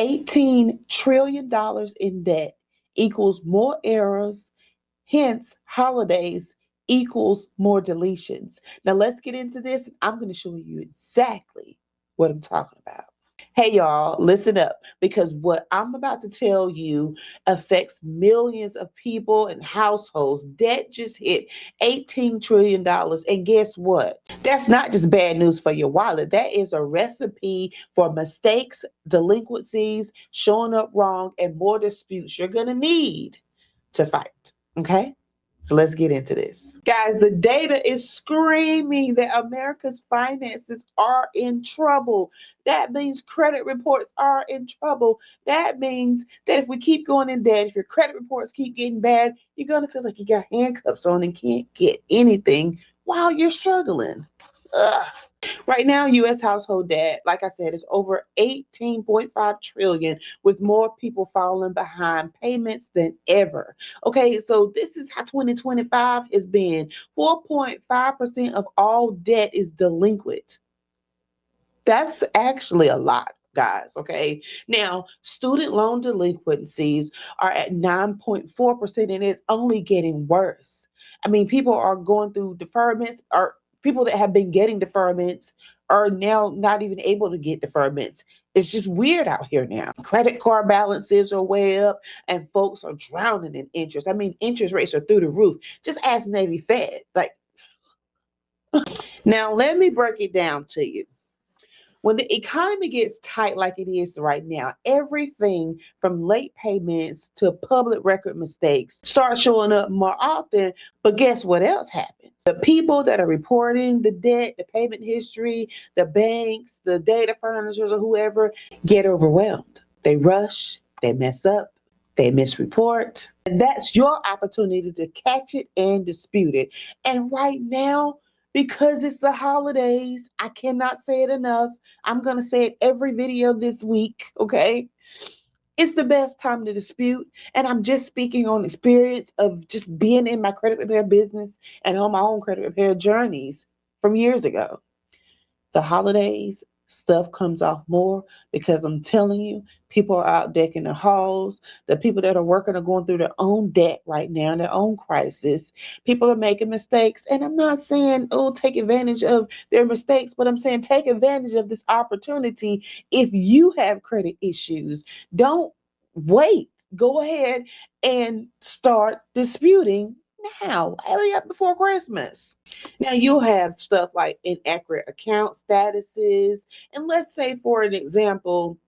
$18 trillion in debt equals more errors, hence holidays equals more deletions. Now let's get into this. I'm going to show you exactly what I'm talking about. Hey y'all, listen up, because what I'm about to tell you affects millions of people and households. Debt just hit $18 trillion. And guess what? That's not just bad news for your wallet. That is a recipe for mistakes, delinquencies, showing up wrong, and more disputes you're going to need to fight. Okay? So let's get into this. Guys, the data is screaming that America's finances are in trouble. That means credit reports are in trouble. That means that if we keep going in debt, if your credit reports keep getting bad, you're going to feel like you got handcuffs on and can't get anything while you're struggling. Ugh. Right now, U.S. household debt, like I said, is over 18.5 trillion, with more people falling behind payments than ever. Okay, so this is how 2025 has been. 4.5% of all debt is delinquent. That's actually a lot, guys. Okay, now student loan delinquencies are at 9.4%, and it's only getting worse. I mean, people are going through deferments, or people that have been getting deferments are now not even able to get deferments. It's just weird out here now. Credit card balances are way up, and folks are drowning in interest. I mean, interest rates are through the roof. Just ask Navy Fed. Like, now let me break it down to you. When the economy gets tight like it is right now, everything from late payments to public record mistakes start showing up more often. But guess what else happens? The people that are reporting the debt, the payment history, the banks, the data furnishers, or whoever get overwhelmed. They rush, they mess up, they misreport. And that's your opportunity to catch it and dispute it. And right now, because it's the holidays, I cannot say it enough. I'm going to say it every video this week, okay? It's the best time to dispute. And I'm just speaking on experience of just being in my credit repair business and on my own credit repair journeys from years ago. The holidays, stuff comes off more because I'm telling you, people are out decking the halls. The people that are working are going through their own debt right now, their own crisis. People are making mistakes. And I'm not saying, oh, take advantage of their mistakes, but I'm saying take advantage of this opportunity. If you have credit issues, don't wait. Go ahead and start disputing now. Hurry up before Christmas. Now, you'll have stuff like inaccurate account statuses. And let's say, for an example,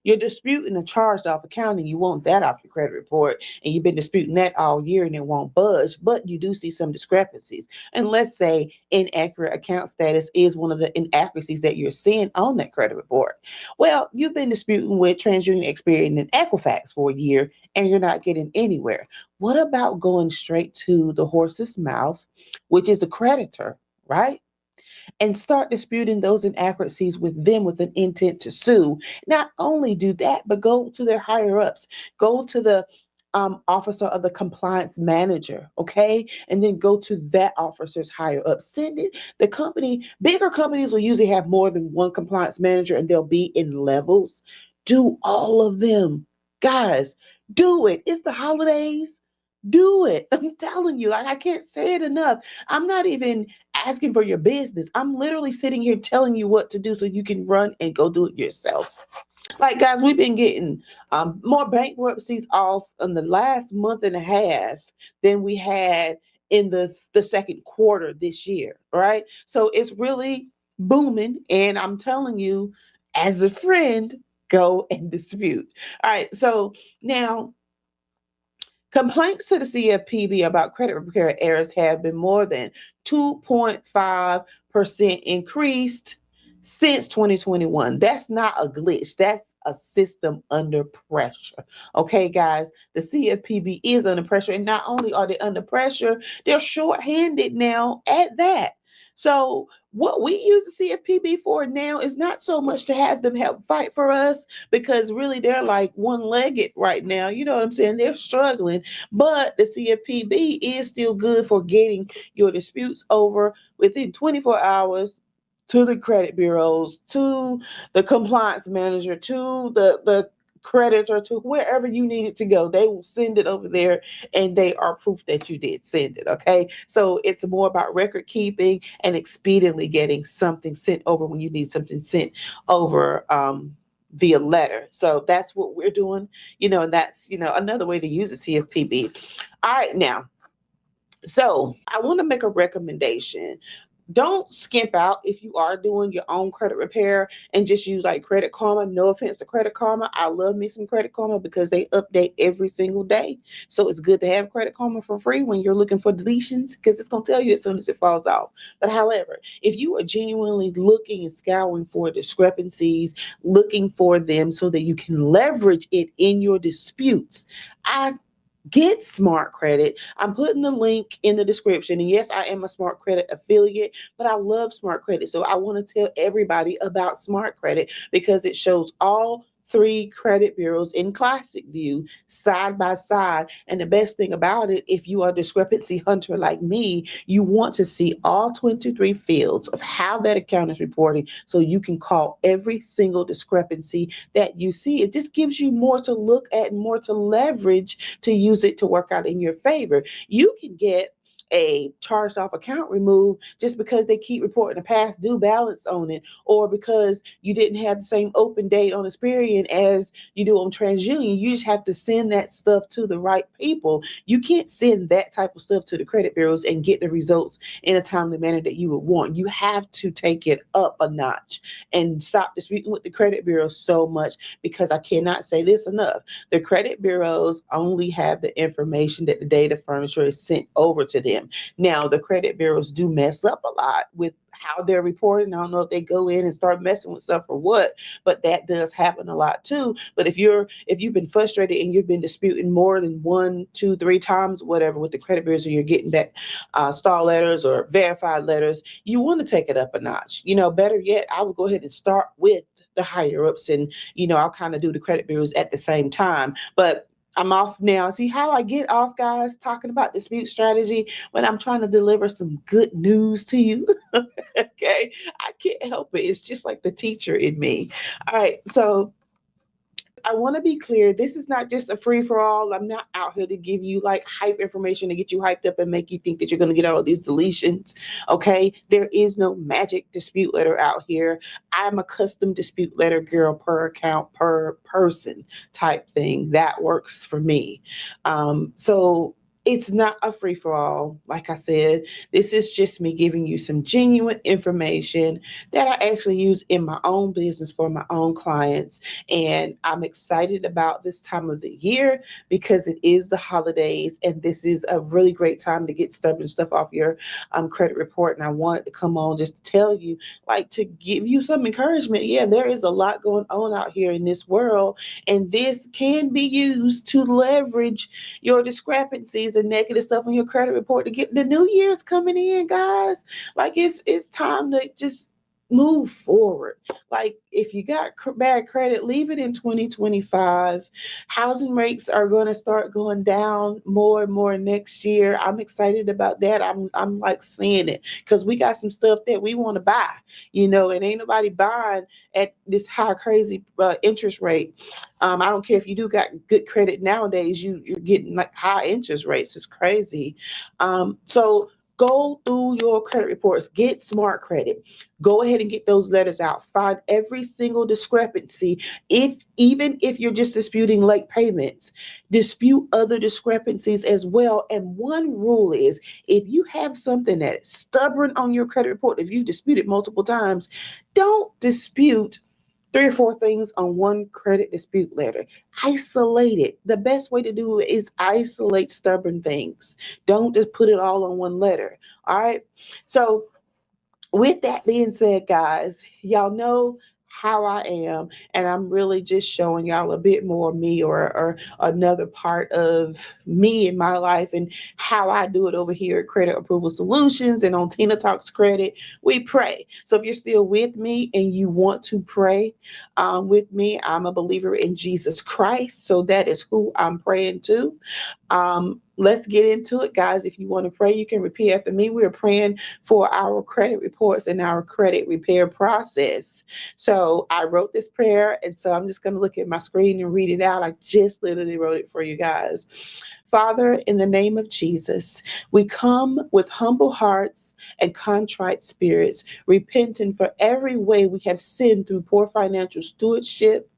you're disputing a charged off account and you want that off your credit report, and you've been disputing that all year and it won't budge, but you do see some discrepancies. And let's say inaccurate account status is one of the inaccuracies that you're seeing on that credit report. Well, you've been disputing with TransUnion, Experian, and Equifax for a year and you're not getting anywhere. What about going straight to the horse's mouth, which is the creditor, right? And start disputing those inaccuracies with them with an intent to sue. Not only do that, but go to their higher ups, go to the officer of the compliance manager, okay? And then go to that officer's higher up. Send it. The company, bigger companies will usually have more than one compliance manager and they'll be in levels. Do all of them. Guys, do it. It's the holidays. Do it. I'm telling you, like, I can't say it enough. I'm not even asking for your business. I'm literally sitting here telling you what to do so you can run and go do it yourself. Like, guys, we've been getting more bankruptcies off in the last month and a half than we had in the second quarter this year, right? So it's really booming. And I'm telling you, as a friend, go and dispute. All right. So now, complaints to the CFPB about credit repair errors have been more than 2.5% increased since 2021. That's not a glitch. That's a system under pressure. Okay, guys, the CFPB is under pressure. And not only are they under pressure, they're shorthanded now at that. So what we use the CFPB for now is not so much to have them help fight for us, because really they're like one-legged right now. You know what I'm saying? They're struggling. But the CFPB is still good for getting your disputes over within 24 hours to the credit bureaus, to the compliance manager, to the creditor to wherever you need it to go. They will send it over there, and they are proof that you did send it. Okay. So it's more about record keeping and expediently getting something sent over when you need something sent over via letter. So that's what we're doing, and that's, another way to use a CFPB. All right. Now, so I want to make a recommendation. Don't skimp out if you are doing your own credit repair and just use like Credit Karma. No offense to Credit Karma. I love me some Credit Karma because they update every single day. So it's good to have Credit Karma for free when you're looking for deletions, because it's going to tell you as soon as it falls off. But however, if you are genuinely looking and scouring for discrepancies, looking for them so that you can leverage it in your disputes, I get Smart Credit. I'm putting the link in the description. And yes, I am a Smart Credit affiliate, but I love Smart Credit. So I want to tell everybody about Smart Credit because it shows all three credit bureaus in classic view side by side. And the best thing about it, if you are a discrepancy hunter like me, you want to see all 23 fields of how that account is reporting so you can call every single discrepancy that you see. It just gives you more to look at and more to leverage to use it to work out in your favor. You can get a charged off account removed just because they keep reporting a past due balance on it, or because you didn't have the same open date on Experian as you do on TransUnion. You just have to send that stuff to the right people. You can't send that type of stuff to the credit bureaus and get the results in a timely manner that you would want. You have to take it up a notch and stop disputing with the credit bureaus so much, because I cannot say this enough. The credit bureaus only have the information that the data furniture is sent over to them. Now, the credit bureaus do mess up a lot with how they're reporting. I don't know if they go in and start messing with stuff or what, but that does happen a lot too. But if you've been frustrated and you've been disputing more than 1, 2, 3 times, whatever, with the credit bureaus, or you're getting back star letters or verified letters, you want to take it up a notch. Better yet, I would go ahead and start with the higher ups, and I'll kind of do the credit bureaus at the same time. But I'm off now. See how I get off, guys, talking about dispute strategy when I'm trying to deliver some good news to you. Okay. I can't help it. It's just like the teacher in me. All right. So I want to be clear. This is not just a free for all. I'm not out here to give you like hype information to get you hyped up and make you think that you're going to get all of these deletions. Okay. There is no magic dispute letter out here. I'm a custom dispute letter girl, per account, per person type thing. That works for me. So it's not a free for all. Like I said, this is just me giving you some genuine information that I actually use in my own business for my own clients. And I'm excited about this time of the year because it is the holidays, and this is a really great time to get stubborn stuff off your credit report. And I wanted to come on just to tell you, like, to give you some encouragement. Yeah, there is a lot going on out here in this world, and this can be used to leverage your discrepancies and negative stuff on your credit report to get the new year's coming in, guys. Like, it's time to just move forward. Like, if you got bad credit, leave it in 2025. Housing rates are going to start going down more and more next year. I'm excited about that. I'm like seeing it because we got some stuff that we want to buy, and ain't nobody buying at this high crazy interest rate. I don't care if you do got good credit nowadays, you're getting like high interest rates. It's crazy. So go through your credit reports, get Smart Credit. Go ahead and get those letters out. Find every single discrepancy. Even if you're just disputing late payments, dispute other discrepancies as well. And one rule is, if you have something that's stubborn on your credit report, if you dispute it multiple times, don't dispute 3 or 4 things on one credit dispute letter. Isolate it. The best way to do it is isolate stubborn things. Don't just put it all on one letter. All right. So with that being said, guys, y'all know how I am, and I'm really just showing y'all a bit more of me, or another part of me in my life and how I do it over here at Credit Approval Solutions and on Tina Talks Credit. We pray. So if you're still with me and you want to pray with me, I'm a believer in Jesus Christ, so that is who I'm praying to. let's get into it, guys. If you want to pray, you can repeat after me. We're praying for our credit reports and our credit repair process. So I wrote this prayer, and so I'm just going to look at my screen and read it out. I just literally wrote it for you guys. Father, in the name of Jesus, we come with humble hearts and contrite spirits, repenting for every way we have sinned through poor financial stewardship,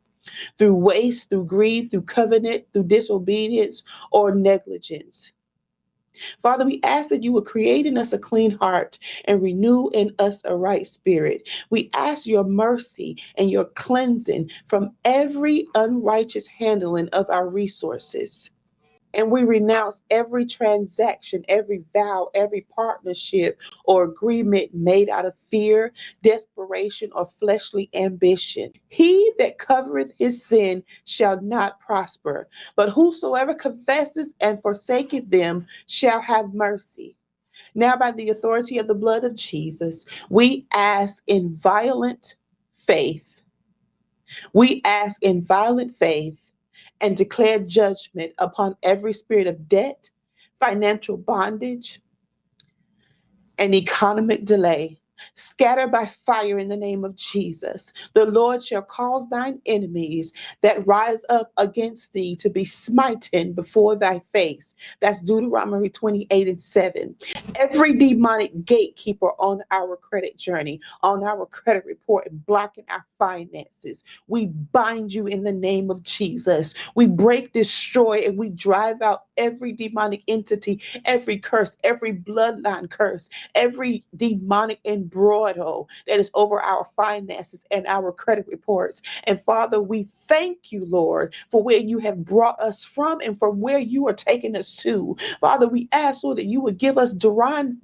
through waste, through greed, through covenant, through disobedience, or negligence. Father, we ask that you would create in us a clean heart and renew in us a right spirit. We ask your mercy and your cleansing from every unrighteous handling of our resources. And we renounce every transaction, every vow, every partnership or agreement made out of fear, desperation, or fleshly ambition. He that covereth his sin shall not prosper, but whosoever confesses and forsaketh them shall have mercy. Now, by the authority of the blood of Jesus, we ask in violent faith. We ask in violent faith and declare judgment upon every spirit of debt, financial bondage, and economic delay. Scatter by fire in the name of Jesus. The Lord shall cause thine enemies that rise up against thee to be smitten before thy face. That's Deuteronomy 28:7. Every demonic gatekeeper on our credit journey, on our credit report, and blocking our finances, we bind you in the name of Jesus. We break, destroy, and we drive out every demonic entity, every curse, every bloodline curse, every demonic embroidery that is over our finances and our credit reports. And Father, we thank you, Lord, for where you have brought us from and from where you are taking us to. Father, we ask, Lord, that you would give us divine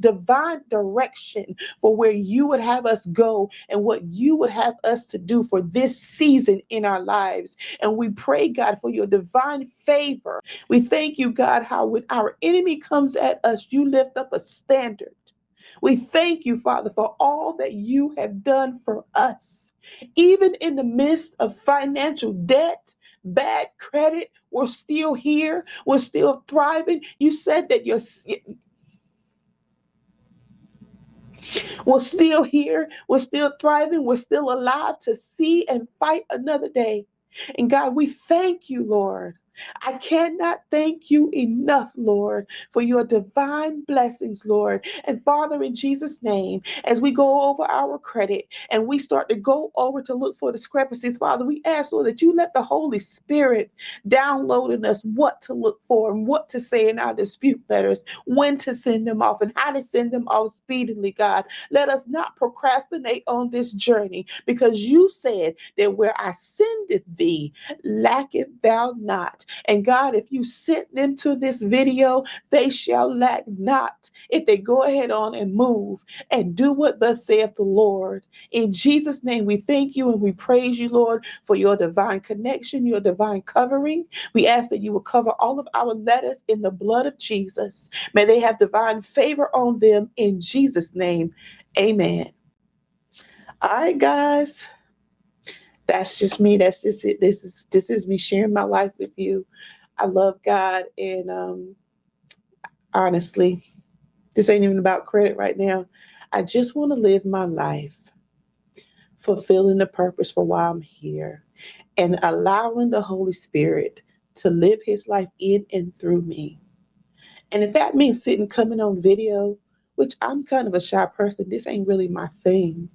direction for where you would have us go and what you would have us to do for this season in our lives. And we pray, God, for your divine favor. We thank you, God, how when our enemy comes at us, you lift up a standard. We thank you, Father, for all that you have done for us. Even in the midst of financial debt, bad credit, we're still here. We're still thriving. You said that we're still here. We're still thriving. We're still alive to see and fight another day. And God, we thank you, Lord. I cannot thank you enough, Lord, for your divine blessings, Lord. And Father, in Jesus' name, as we go over our credit and we start to go over to look for discrepancies, Father, we ask, Lord, that you let the Holy Spirit download in us what to look for and what to say in our dispute letters, when to send them off and how to send them off speedily, God. Let us not procrastinate on this journey, because you said that where I sendeth thee, lacketh thou not. And God, if you sent them to this video, they shall lack not if they go ahead on and move and do what thus saith the Lord. In Jesus' name, we thank you and we praise you, Lord, for your divine connection, your divine covering. We ask that you will cover all of our letters in the blood of Jesus. May they have divine favor on them in Jesus' name. Amen. All right, guys. That's just me. That's just it. This is me sharing my life with you. I love God, and honestly, this ain't even about credit right now. I just want to live my life fulfilling the purpose for why I'm here and allowing the Holy Spirit to live his life in and through me. And if that means sitting coming on video, which I'm kind of a shy person, this ain't really my thing.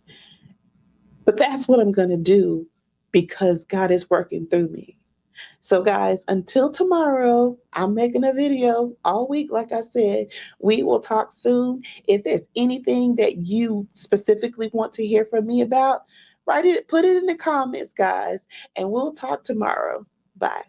But that's what I'm going to do because God is working through me. So guys, until tomorrow, I'm making a video all week. Like I said, we will talk soon. If there's anything that you specifically want to hear from me about, put it in the comments, guys, and we'll talk tomorrow. Bye.